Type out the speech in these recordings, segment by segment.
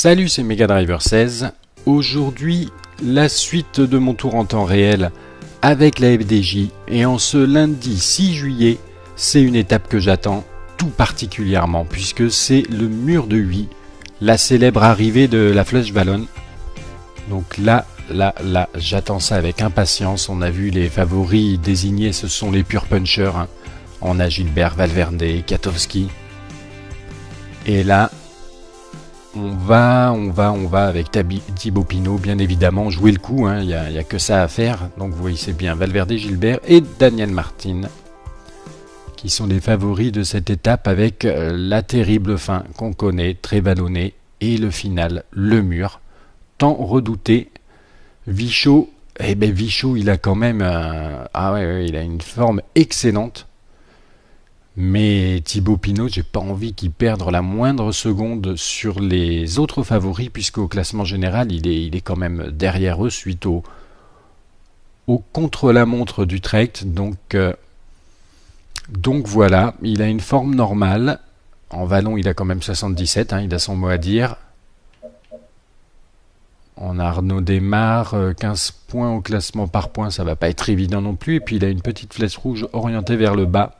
Salut, c'est Mega Driver 16. Aujourd'hui, la suite de mon tour en temps réel avec la FDJ. Et en ce lundi 6 juillet, c'est une étape que j'attends tout particulièrement puisque c'est le mur de Huy, la célèbre arrivée de la Flush Ballon. Donc là, j'attends ça avec impatience. On a vu les favoris désignés, ce sont les pure punchers. Hein. On a Gilbert, Valverde, Katowski. Et là, on va avec Thibaut Pinot, bien évidemment, jouer le coup, hein, y a que ça à faire. Donc vous voyez, c'est bien Valverde, Gilbert et Daniel Martin qui sont les favoris de cette étape avec la terrible fin qu'on connaît, très vallonnée, et le final, le mur, tant redouté. Vichot, Vichot, il a quand même il a une forme excellente. Mais Thibaut Pinot, j'ai pas envie qu'il perde la moindre seconde sur les autres favoris, puisqu'au classement général, il est quand même derrière eux suite au contre-la-montre d'Utrecht. Donc voilà, il a une forme normale. En vallon, il a quand même 77, hein, il a son mot à dire. On a Arnaud Desmar, 15 points au classement par points, ça va pas être évident non plus. Et puis il a une petite flèche rouge orientée vers le bas.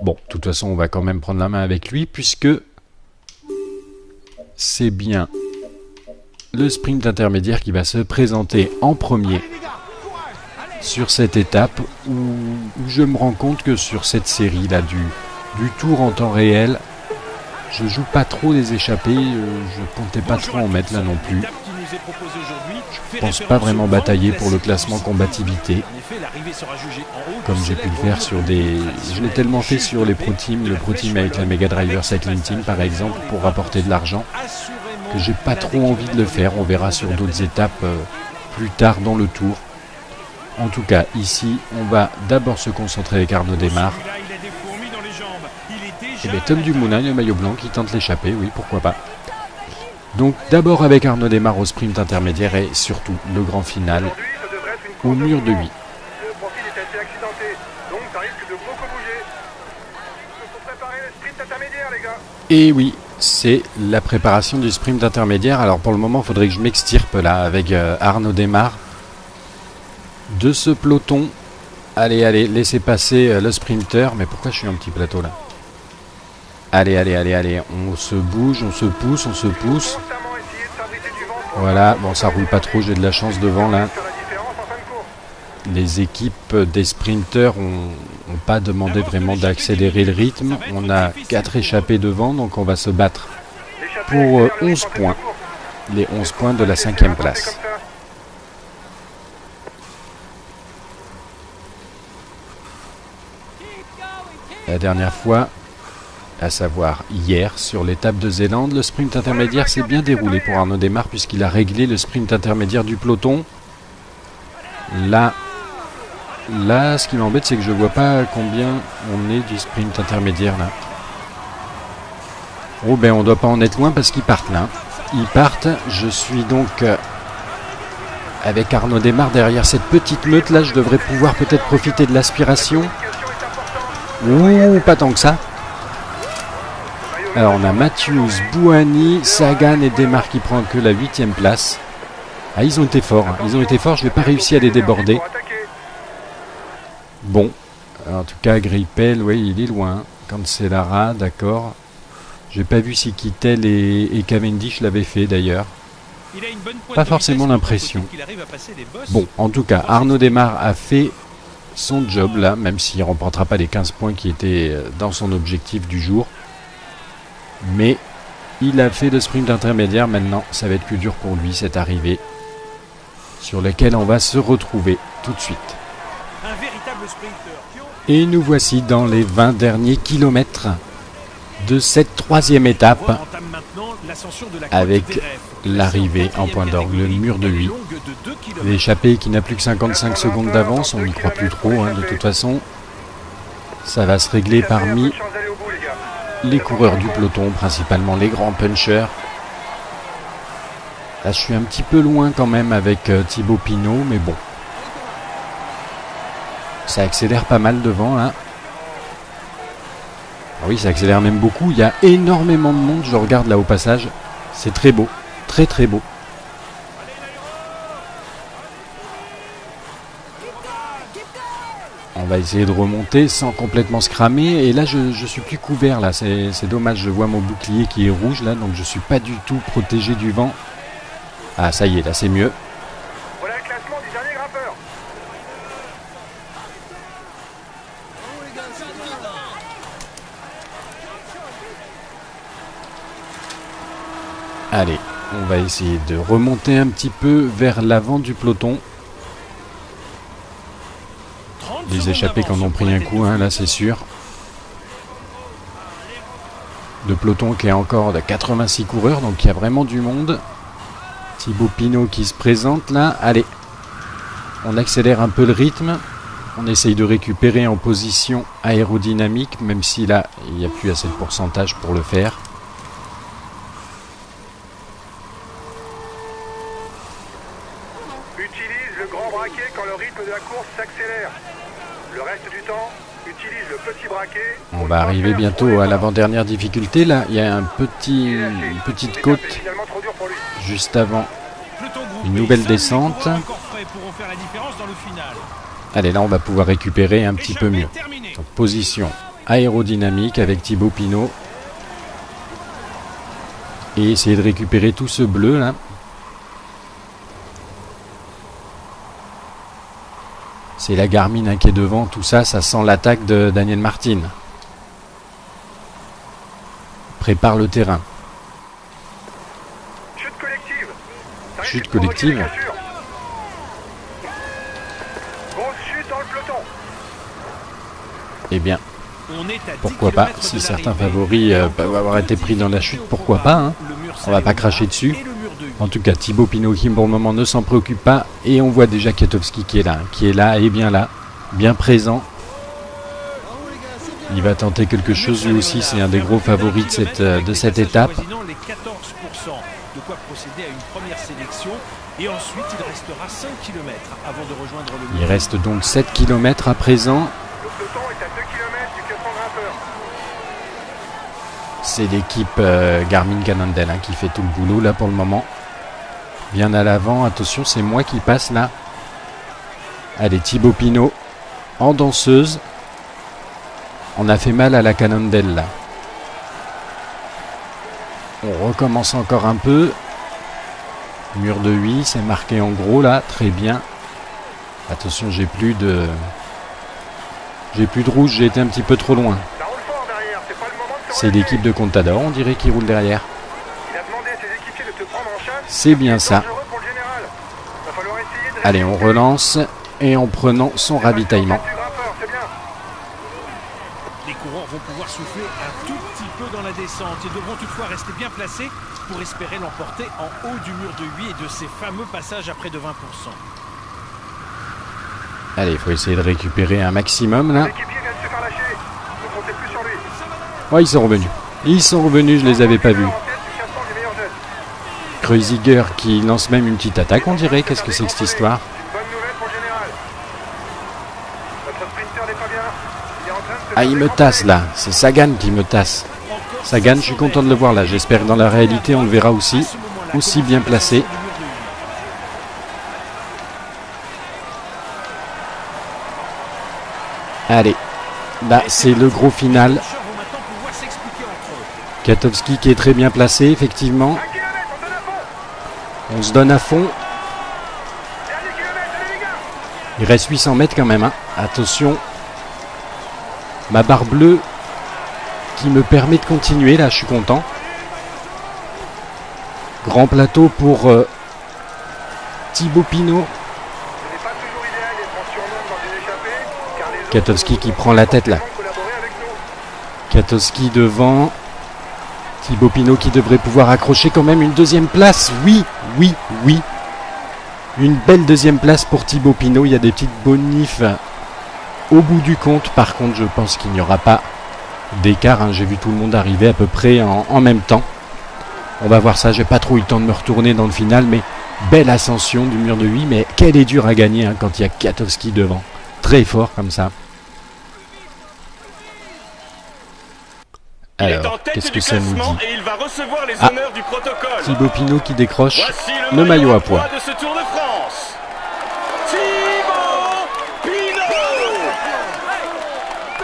Bon, de toute façon, on va quand même prendre la main avec lui, puisque c'est bien le sprint intermédiaire qui va se présenter en premier sur cette étape, où je me rends compte que sur cette série-là du tour en temps réel, je joue pas trop les échappées, je comptais pas trop en mettre là non plus. Je pense pas vraiment batailler pour le classement combativité, comme j'ai pu le faire sur des... Je l'ai tellement fait sur les Pro Teams, le Pro Team avec la Mega Driver Cycling Team par exemple, pour rapporter de l'argent, que j'ai pas trop envie de le faire. On verra sur d'autres étapes plus tard dans le tour. En tout cas, ici, on va d'abord se concentrer avec Arnaud Desmar. Et bien Tom Dumoulin, le maillot blanc qui tente l'échappée, oui, pourquoi pas. Donc d'abord avec Arnaud Desmar au sprint intermédiaire et surtout le grand final au mur de Huy. Le profil est assez accidenté, donc ça risque de beaucoup bouger. Il faut préparer le sprint intermédiaire, les gars. Et oui, c'est la préparation du sprint intermédiaire. Alors pour le moment, il faudrait que je m'extirpe là avec Arnaud Desmar de ce peloton. Allez, laissez passer le sprinter. Mais pourquoi je suis en petit plateau là ? Allez, on se bouge, on se pousse. Voilà, bon ça roule pas trop, j'ai de la chance devant là. Les équipes des sprinters ont pas demandé vraiment d'accélérer le rythme. On a 4 échappés devant, donc on va se battre pour 11 points. Les 11 points de la 5e place. La dernière fois, à savoir hier, sur l'étape de Zélande, le sprint intermédiaire s'est bien déroulé pour Arnaud Desmar puisqu'il a réglé le sprint intermédiaire du peloton. Là, ce qui m'embête, c'est que je vois pas combien on est du sprint intermédiaire là. Oh ben on doit pas en être loin parce qu'ils partent là. Ils partent, je suis donc avec Arnaud Desmar derrière cette petite meute là, je devrais pouvoir peut-être profiter de l'aspiration. Ouh, pas tant que ça. Alors on a Matthews, Bouhanni, Sagan et Desmar qui prend que la 8e place. Ah, ils ont été forts, je n'ai pas réussi à les déborder. Bon, en tout cas Greipel, oui, il est loin. Cancellara, d'accord. J'ai pas vu si Kittel et Cavendish l'avaient fait d'ailleurs. Pas forcément l'impression. Bon, en tout cas, Arnaud Desmar a fait son job là, même s'il ne remportera pas les 15 points qui étaient dans son objectif du jour. Mais il a fait le sprint intermédiaire, maintenant ça va être plus dur pour lui cette arrivée sur laquelle on va se retrouver tout de suite. Et nous voici dans les 20 derniers kilomètres de cette 3e étape avec l'arrivée en point d'orgue, le mur de Huy. L'échappée qui n'a plus que 55 secondes d'avance, on n'y croit plus trop, hein, de toute façon. Ça va se régler parmi les coureurs du peloton, principalement les grands punchers. Là, je suis un petit peu loin quand même avec Thibaut Pinot, mais bon. Ça accélère pas mal devant, là. Ah oui, ça accélère même beaucoup. Il y a énormément de monde, je regarde là au passage. C'est très beau, très très beau. On va essayer de remonter sans complètement se cramer. Et là, je suis plus couvert. Là, c'est dommage. Je vois mon bouclier qui est rouge là, donc je suis pas du tout protégé du vent. Ah, ça y est, là, c'est mieux. Voilà le classement du dernier grimpeur. Allez, on va essayer de remonter un petit peu vers l'avant du peloton. Les échappés qui en ont pris un coup, hein, là c'est sûr. Le peloton qui est encore de 86 coureurs, donc il y a vraiment du monde. Thibaut Pinot qui se présente là. Allez, on accélère un peu le rythme. On essaye de récupérer en position aérodynamique, même si là, il n'y a plus assez de pourcentage pour le faire. Utilise le grand braquet quand le rythme de la course s'accélère. Le reste du temps, utilise le petit braquet. On va arriver bientôt à l'avant-dernière difficulté. Là, il y a une petite côte juste avant une nouvelle descente. Allez, là, on va pouvoir récupérer un petit peu mieux. Donc, position aérodynamique avec Thibaut Pinot. Et essayer de récupérer tout ce bleu, là. C'est la Garmin hein, qui est devant, tout ça, ça sent l'attaque de Daniel Martin. Prépare le terrain. Chute collective. Chute collective. Grosse chute dans le peloton. Eh bien, pourquoi pas, si certains favoris peuvent avoir été pris dans la chute, pourquoi pas, hein. On va pas cracher dessus. En tout cas, Thibaut Pinot qui pour le moment ne s'en préoccupe pas. Et on voit déjà Kwiatkowski qui est là et bien présent. Il va tenter quelque chose lui aussi, c'est un des gros favoris de cette étape. Les 14%, de quoi procéder à une première sélection. Et ensuite, il restera 5 km avant de rejoindre le mur. Il reste donc 7 km à présent. Le peloton est à 2 km du classement grimpeur. C'est l'équipe Garmin Cannondale hein, qui fait tout le boulot là pour le moment. Bien à l'avant, attention, c'est moi qui passe là. Allez, Thibaut Pinot en danseuse. On a fait mal à la Cannondale là. On recommence encore un peu. Mur de 8, c'est marqué en gros là, très bien. Attention, j'ai plus de rouge, j'ai été un petit peu trop loin. Ça roule fort derrière, c'est pas le moment de se C'est relâcher. l'équipe de Contador, on dirait, qui roule derrière. Il a demandé à ses équipiers de te prendre en chasse. C'est bien ça. Dangereux pour le général. Va falloir essayer de Allez, on relance et en prenant son ravitaillement. du grimpeur, c'est bien. Les coureurs vont pouvoir souffler un tout petit peu dans la descente et devront toutefois rester bien placés pour espérer l'emporter en haut du mur de 8 et de ces fameux passages à près de 20%. Allez, il faut essayer de récupérer un maximum là. L'équipier vient de se faire lâcher. Ne comptez plus sur lui. Ouais, ils sont revenus. Ils sont revenus, je les avais pas vus. En tête du classement des meilleurs jeunes. Kreuziger qui lance même une petite attaque, on dirait. Qu'est-ce que c'est que cette histoire? Une bonne nouvelle pour le général. Notre sprinter n'est pas bien. Il est en train de se Ah, il me tasse là. C'est Sagan qui me tasse. Sagan, je suis content de le voir là. J'espère que dans la réalité, on le verra aussi bien placé. Allez, là, c'est le gros final. Kwiatkowski qui est très bien placé, effectivement. 1 km, on donne à fond. On se donne à fond. Dernier kilomètre, allez les gars. Il reste 800 mètres quand même. Hein. Attention. Ma barre bleue qui me permet de continuer. Là, je suis content. Grand plateau pour Thibaut Pinot. Ce n'est pas toujours idéal d'être en surnombre dans une échappée, car les autres Kwiatkowski qui prend la tête là. vont collaborer avec nous. Kwiatkowski devant. Thibaut Pinot qui devrait pouvoir accrocher quand même une deuxième place. Oui. Une belle deuxième place pour Thibaut Pinot. Il y a des petites bonifs au bout du compte. Par contre, je pense qu'il n'y aura pas d'écart. Hein. J'ai vu tout le monde arriver à peu près en même temps. On va voir ça. J'ai pas trop eu le temps de me retourner dans le final, mais belle ascension du mur de 8. Mais qu'elle est dure à gagner hein, quand il y a Kwiatkowski devant. Très fort comme ça. Alors, qu'est-ce que ça nous dit? Et il va recevoir les honneurs du protocole. Thibaut Pinot qui décroche Voici le maillot à pois. de ce Tour de France. Thibaut Pinot.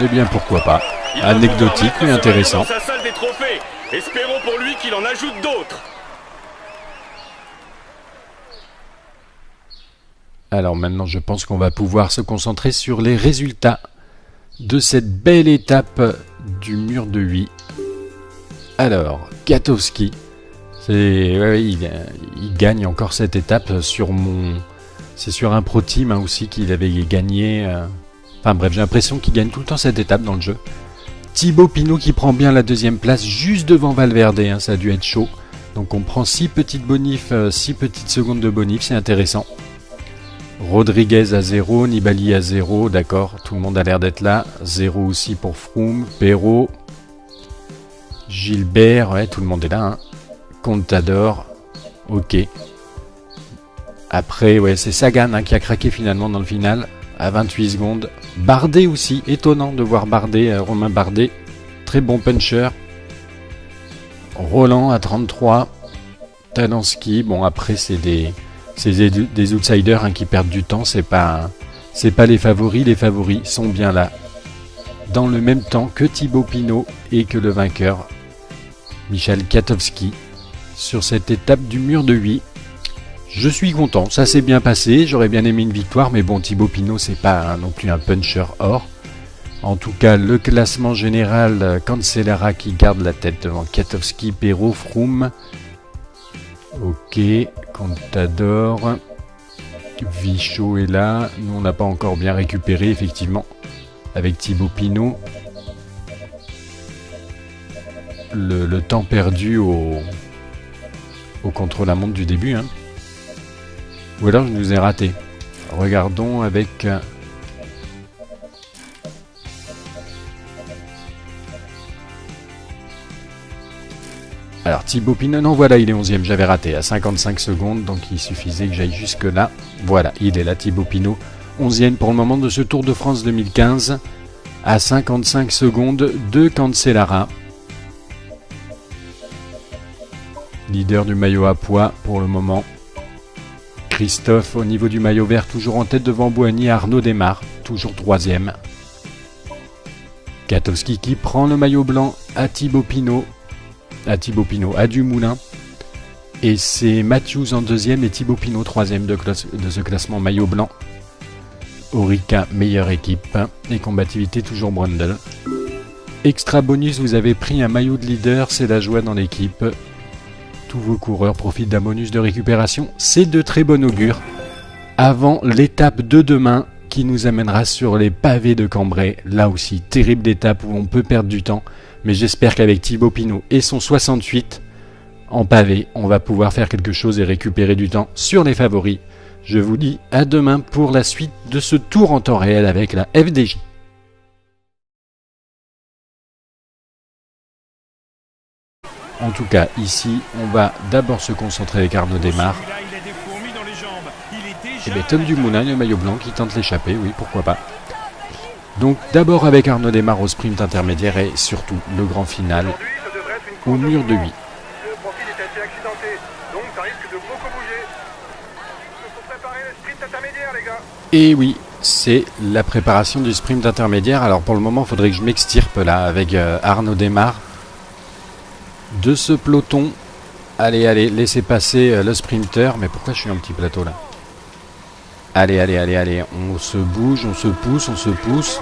Eh bien, pourquoi pas. Il va Anecdotique pouvoir mais mettre ce maillot intéressant. dans sa salle des trophées. Espérons pour lui qu'il en ajoute d'autres. Alors maintenant, je pense qu'on va pouvoir se concentrer sur les résultats de cette belle étape du mur de Huy. Alors, Katowski, il gagne encore cette étape sur c'est sur un pro team aussi qu'il avait gagné. Enfin bref, j'ai l'impression qu'il gagne tout le temps cette étape dans le jeu. Thibaut Pinot qui prend bien la deuxième place juste devant Valverde, hein, ça a dû être chaud. Donc on prend 6 petites bonifs, 6 petites secondes de bonif, c'est intéressant. Rodriguez à 0, Nibali à 0, d'accord, tout le monde a l'air d'être là. 0 aussi pour Froome, Perrault, Gilbert, ouais, tout le monde est là. Hein. Contador, ok. Après, ouais, c'est Sagan hein, qui a craqué finalement dans le final, à 28 secondes. Bardet aussi, étonnant de voir Bardet, Romain Bardet, très bon puncher. Roland à 33, Talansky, bon après c'est des outsiders hein, qui perdent du temps, c'est pas les favoris sont bien là. Dans le même temps que Thibaut Pinot et que le vainqueur, Michał Kwiatkowski, sur cette étape du mur de Huy. Je suis content, ça s'est bien passé, j'aurais bien aimé une victoire, mais bon, Thibaut Pinot, c'est pas non plus un puncher or. En tout cas, le classement général, Cancellara qui garde la tête devant Kwiatkowski, Perrault, Froome. Ok, Contador, Vichot est là, nous on n'a pas encore bien récupéré, effectivement, avec Thibaut Pinot. Le temps perdu au contre-la-montre du début, hein. Ou alors je nous ai raté. Regardons avec... Alors Thibaut Pinot, non voilà, il est 11e, j'avais raté à 55 secondes, donc il suffisait que j'aille jusque là. Voilà, il est là Thibaut Pinot, 11e pour le moment de ce Tour de France 2015, à 55 secondes de Cancellara. Leader du maillot à pois pour le moment. Christophe au niveau du maillot vert, toujours en tête devant Bouhanni, Arnaud Démare, toujours 3e. Katowski qui prend le maillot blanc à Thibaut Pinot, à Dumoulin. Et c'est Matthews en 2e et Thibaut Pinot 3e de ce classement maillot blanc. Orica, meilleure équipe. Et combativité, toujours Brundle. Extra bonus, vous avez pris un maillot de leader, c'est la joie dans l'équipe. Tous vos coureurs profitent d'un bonus de récupération. C'est de très bon augure. Avant l'étape de demain qui nous amènera sur les pavés de Cambrai. Là aussi, terrible étape où on peut perdre du temps. Mais j'espère qu'avec Thibaut Pinot et son 68 en pavé, on va pouvoir faire quelque chose et récupérer du temps sur les favoris. Je vous dis à demain pour la suite de ce tour en temps réel avec la FDJ. En tout cas, ici, on va d'abord se concentrer avec Arnaud Démare. Et bien Tom Dumoulin, le maillot blanc qui tente l'échappée, oui, pourquoi pas. Donc d'abord avec Arnaud Démare au sprint intermédiaire et surtout le grand final au mur de Huy. Le profil est assez accidenté, donc ça risque de beaucoup bouger. Il faut préparer le sprint intermédiaire, les gars. Et oui, c'est la préparation du sprint intermédiaire. Alors pour le moment, il faudrait que je m'extirpe là avec Arnaud Démare de ce peloton. Allez, laissez passer le sprinter. Mais pourquoi je suis en petit plateau là? Allez, on se bouge, on se pousse.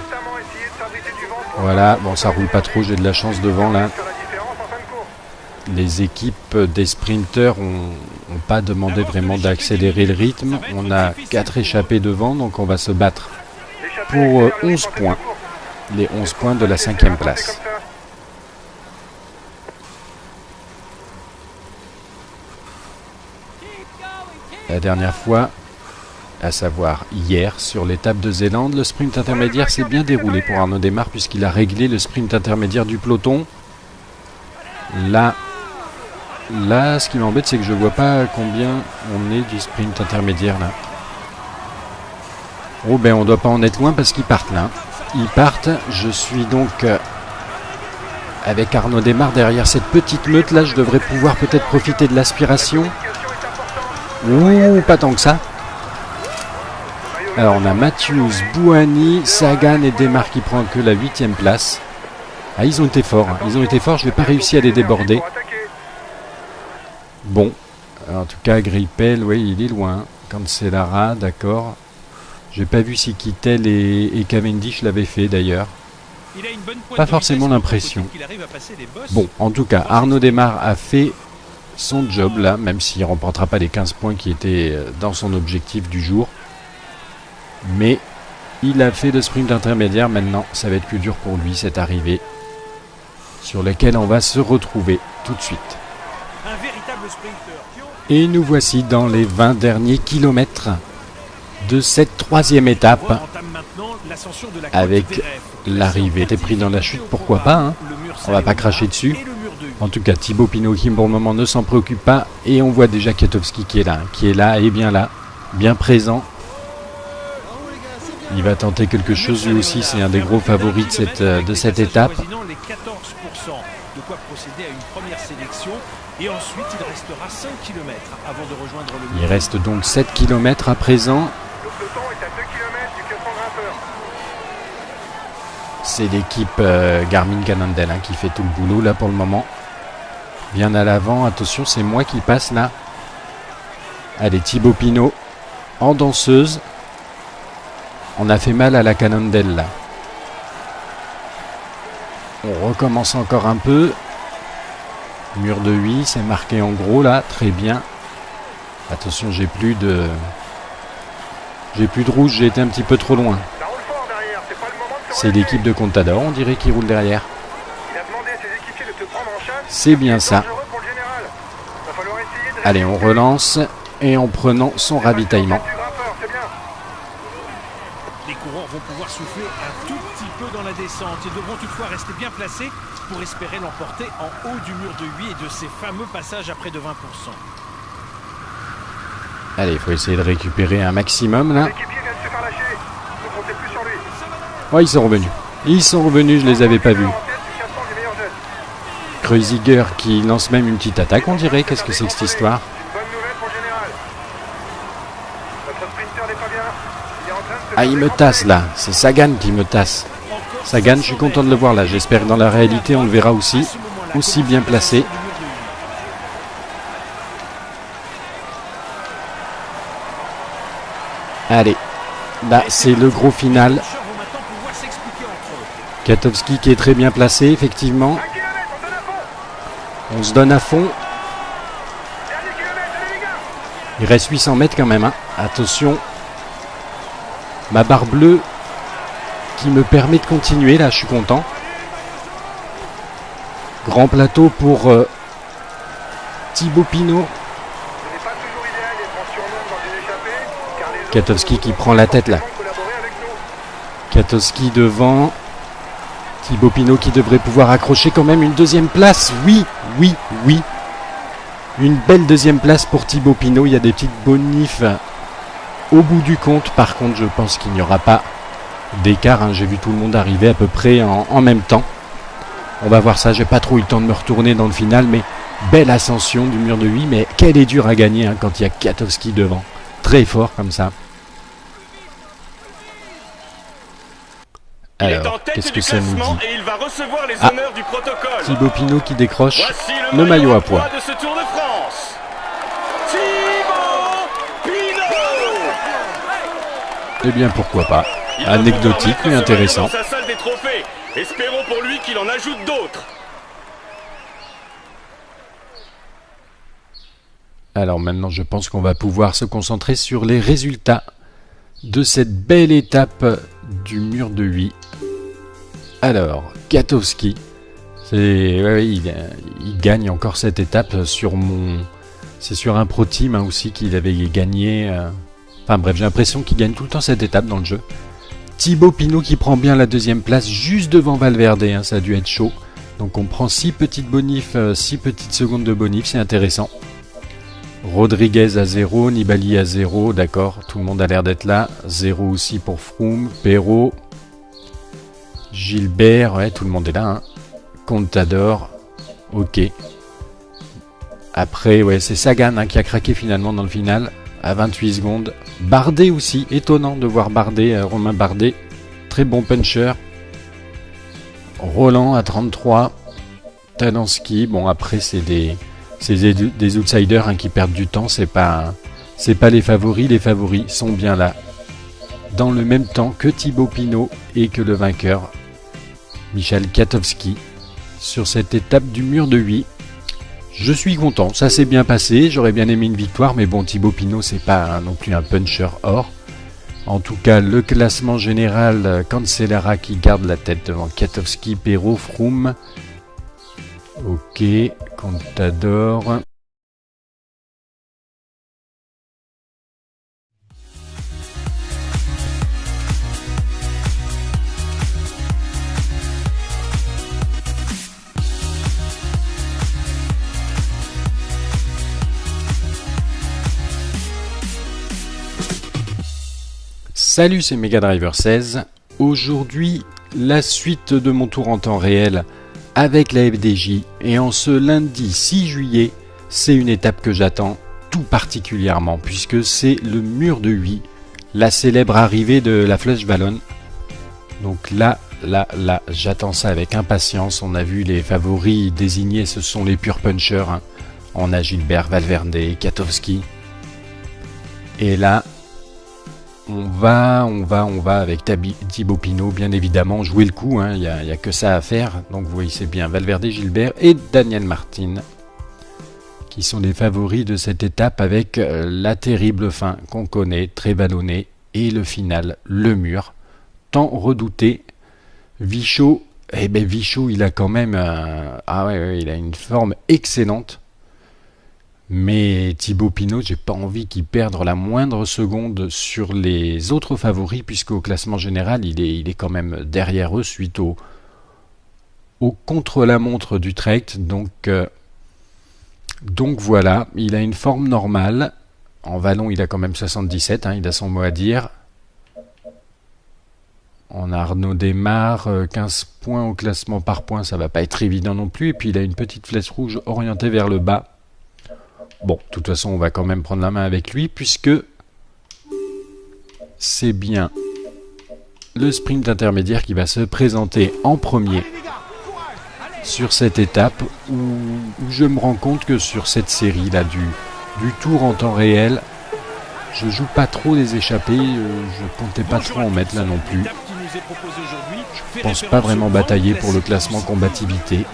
Voilà, bon ça roule pas trop, j'ai de la chance devant là. Les équipes des sprinters ont pas demandé vraiment d'accélérer le rythme. On a 4 échappés devant, donc on va se battre pour 11 points. Les 11 points de la 5e place. La dernière fois, à savoir hier, sur l'étape de Zélande, le sprint intermédiaire s'est bien déroulé pour Arnaud Démare puisqu'il a réglé le sprint intermédiaire du peloton. Là, ce qui m'embête, c'est que je vois pas combien on est du sprint intermédiaire là. Oh ben on doit pas en être loin parce qu'ils partent là. Ils partent, je suis donc avec Arnaud Démare derrière cette petite meute là, je devrais pouvoir peut-être profiter de l'aspiration. Ouh, pas tant que ça. Alors on a Matthews, Bouhanni, Sagan et Démare qui prend que la 8e place. Ah, ils ont été forts, hein. Ils ont été forts, je n'ai pas réussi à les déborder. Bon, en tout cas Greipel, oui, il est loin. Cancellara, d'accord. J'ai pas vu si Kittel et Cavendish l'avaient fait d'ailleurs. Pas forcément l'impression. Bon, en tout cas, Arnaud Démare a fait son job là, même s'il ne remportera pas les 15 points qui étaient dans son objectif du jour. Mais il a fait le sprint intermédiaire. Maintenant, ça va être plus dur pour lui, cette arrivée, sur laquelle on va se retrouver tout de suite. Et nous voici dans les 20 derniers kilomètres de cette 3e étape, avec l'arrivée. T'es pris dans la chute, pourquoi pas, hein. On va pas cracher dessus. En tout cas, Thibaut Pinot qui pour le moment ne s'en préoccupe pas, et on voit déjà Kwiatkowski qui est là et bien là, bien présent. Il va tenter quelque chose lui aussi, c'est un des gros favoris de cette étape. De quoi procéder à une première sélection, et ensuite il restera 5 km avant de rejoindre le... Il reste donc 7 km à présent. Le peloton est à 2 km du 400 grimpeurs. C'est l'équipe Garmin Cannondale qui fait tout le boulot là pour le moment. Bien à l'avant, attention, c'est moi qui passe là. Allez, Thibaut Pinot en danseuse. On a fait mal à la Cannondale là. On recommence encore un peu. Mur de 8, c'est marqué en gros là, très bien. Attention, j'ai plus de rouge, j'ai été un petit peu trop loin. C'est l'équipe de Contador, on dirait, qui roule derrière. C'est bien ça. Allez, on relance et en prenant son ravitaillement. Les coureurs vont pouvoir souffler un tout petit peu dans la descente. Ils devront toutefois rester bien placés pour espérer l'emporter en haut du mur de 8 et de ces fameux passages à près de 20%. Allez, il faut essayer de récupérer un maximum là. Oh, ils sont revenus. Ils sont revenus, je les avais pas vus. Kreuziger qui lance même une petite attaque, on dirait. Qu'est-ce que c'est que cette histoire? Ah, il me tasse là. C'est Sagan qui me tasse. Sagan, je suis content de le voir là. J'espère que dans la réalité, on le verra aussi bien placé. Allez, là, c'est le gros final. Kwiatkowski qui est très bien placé, effectivement. On se donne à fond. Il reste 800 mètres quand même, hein. Attention. Ma barre bleue qui me permet de continuer, là, je suis content. Grand plateau pour Thibaut Pinot. Kwiatkowski qui prend la tête là. Kwiatkowski devant. Thibaut Pinot qui devrait pouvoir accrocher quand même une deuxième place. Oui, oui, oui. Une belle deuxième place pour Thibaut Pinot. Il y a des petites bonifs au bout du compte. Par contre, je pense qu'il n'y aura pas d'écart, hein. J'ai vu tout le monde arriver à peu près en même temps. On va voir ça. J'ai pas trop eu le temps de me retourner dans le final, mais belle ascension du mur de 8. Mais qu'elle est dure à gagner, hein, quand il y a Kwiatkowski devant. Très fort comme ça. Alors, qu'est-ce que ça nous dit? Et il va recevoir les honneurs du protocole. Thibaut Pinot qui décroche Voici le maillot à pois. de ce Tour de France. Thibaut Pinot. Eh bien, pourquoi pas. Il va Anecdotique pouvoir mais mettre ce intéressant. maillot dans sa salle des trophées. Espérons pour lui qu'il en ajoute d'autres. Alors maintenant, je pense qu'on va pouvoir se concentrer sur les résultats de cette belle étape du mur de 8. Alors, Kwiatkowski, il gagne encore cette étape sur mon... C'est sur un pro team, hein, aussi qu'il avait gagné. Enfin bref, j'ai l'impression qu'il gagne tout le temps cette étape dans le jeu. Thibaut Pinot qui prend bien la deuxième place juste devant Valverde, hein, ça a dû être chaud. Donc on prend 6 petites bonifs, 6 petites secondes de bonif, c'est intéressant. Rodriguez à 0, Nibali à 0, d'accord, tout le monde a l'air d'être là. 0 aussi pour Froome, Perrault, Gilbert, ouais, tout le monde est là, hein. Contador. Ok. Après, ouais, c'est Sagan qui a craqué finalement dans le final. À 28 secondes. Bardet aussi. Étonnant de voir Bardet, Romain Bardet. Très bon puncher. Roland à 33. Talansky. Bon, après, c'est des outsiders qui perdent du temps. C'est pas les favoris. Les favoris sont bien là. Dans le même temps que Thibaut Pinot et que le vainqueur, Michal Kwiatkowski, sur cette étape du mur de Huy. Je suis content, ça s'est bien passé, j'aurais bien aimé une victoire, mais bon, Thibaut Pinot, c'est pas non plus un puncher or. En tout cas, le classement général, Cancellara qui garde la tête devant Kwiatkowski, Perrault, Froome. Ok, Contador. Salut, c'est Mega Driver 16. Aujourd'hui, la suite de mon tour en temps réel avec la FDJ. Et en ce lundi 6 juillet, c'est une étape que j'attends tout particulièrement puisque c'est le mur de Huy, la célèbre arrivée de la Flèche Wallonne. Donc là, j'attends ça avec impatience. On a vu les favoris désignés, ce sont les purs punchers. On a Gilbert, Valverde, Kwiatkowski. Et là, on va avec Thibaut Pinot, bien évidemment, jouer le coup, il y a que ça à faire. Donc vous voyez, c'est bien Valverde, Gilbert et Daniel Martin qui sont les favoris de cette étape avec la terrible fin qu'on connaît, très vallonnée, et le final, le mur, tant redouté. Vichot, Vichot, il a quand même il a une forme excellente. Mais Thibaut Pinot, j'ai pas envie qu'il perde la moindre seconde sur les autres favoris, puisqu'au classement général, il est quand même derrière eux suite au contre-la-montre d'Utrecht. Donc voilà, il a une forme normale. En vallon, il a quand même 77, il a son mot à dire. On a Arnaud Desmar, 15 points au classement par point, ça va pas être évident non plus. Et puis il a une petite flèche rouge orientée vers le bas. Bon, de toute façon, on va quand même prendre la main avec lui, puisque c'est bien le sprint intermédiaire qui va se présenter en premier sur cette étape, où je me rends compte que sur cette série-là du tour en temps réel, je joue pas trop les échappées, je comptais pas trop en mettre là non plus. Je pense pas vraiment batailler pour le classement combativité,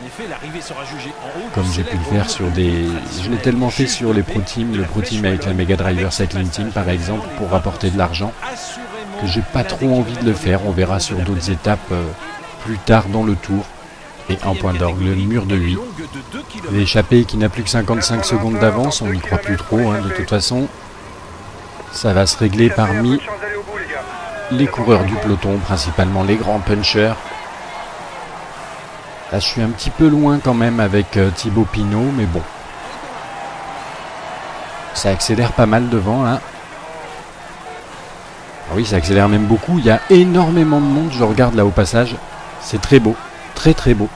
comme j'ai pu le faire sur des... Je l'ai tellement fait sur les Pro Team, le Pro Team avec la Mega Driver Cycling Team par exemple, pour rapporter de l'argent, que j'ai pas trop envie de le faire. On verra sur d'autres étapes plus tard dans le tour. Et un point d'orgue, le mur de Huy. L'échappée qui n'a plus que 55 secondes d'avance, on n'y croit plus trop, de toute façon. Ça va se régler parmi les coureurs du peloton, principalement les grands punchers. Là, je suis un petit peu loin quand même avec Thibaut Pinot, mais bon. Ça accélère pas mal devant, là. Ah oui, ça accélère même beaucoup. Il y a énormément de monde, je regarde là au passage. C'est très beau, très très beau.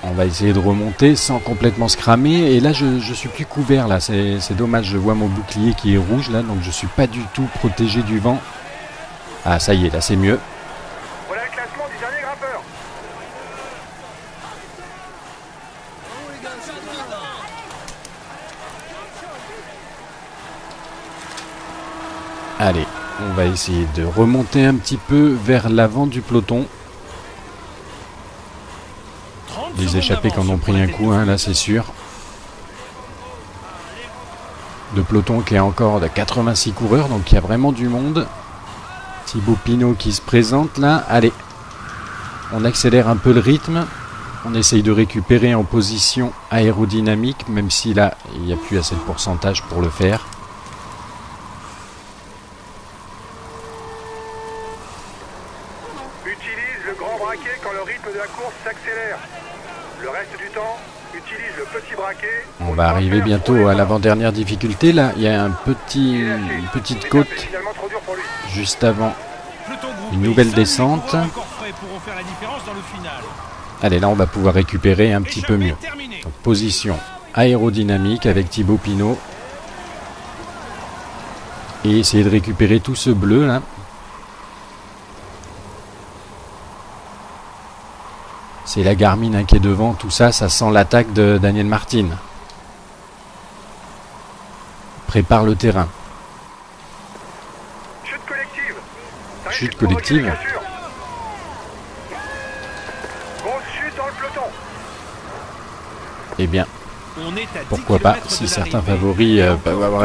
On va essayer de remonter sans complètement se cramer. Et là, je suis plus couvert, là. C'est dommage, je vois mon bouclier qui est rouge, là. Donc, je suis pas du tout protégé du vent. Ah, ça y est, là, c'est mieux. Voilà le classement du dernier grimpeur. Allez, on va essayer de remonter un petit peu vers l'avant du peloton. Les échappés qui en ont pris un coup, là c'est sûr. Le peloton qui est encore de 86 coureurs, donc il y a vraiment du monde. Thibaut Pinot qui se présente là. Allez, on accélère un peu le rythme. On essaye de récupérer en position aérodynamique, même si là, il n'y a plus assez de pourcentage pour le faire. Utilise le grand braquet quand le rythme de la course s'accélère. Le reste du temps, utilise le petit braquet. On va arriver bientôt à l'avant-dernière difficulté. Là, il y a une petite côte juste avant Une nouvelle descente. Allez, là on va pouvoir récupérer un petit peu mieux. Donc, position aérodynamique avec Thibaut Pinot. Et essayer de récupérer tout ce bleu là. C'est la Garmin hein, qui est devant, tout ça, ça sent l'attaque de Daniel Martin. Prépare le terrain. Chute collective. Chute collective. Grosse chute dans le peloton. Eh bien, pourquoi pas, si certains favoris peuvent avoir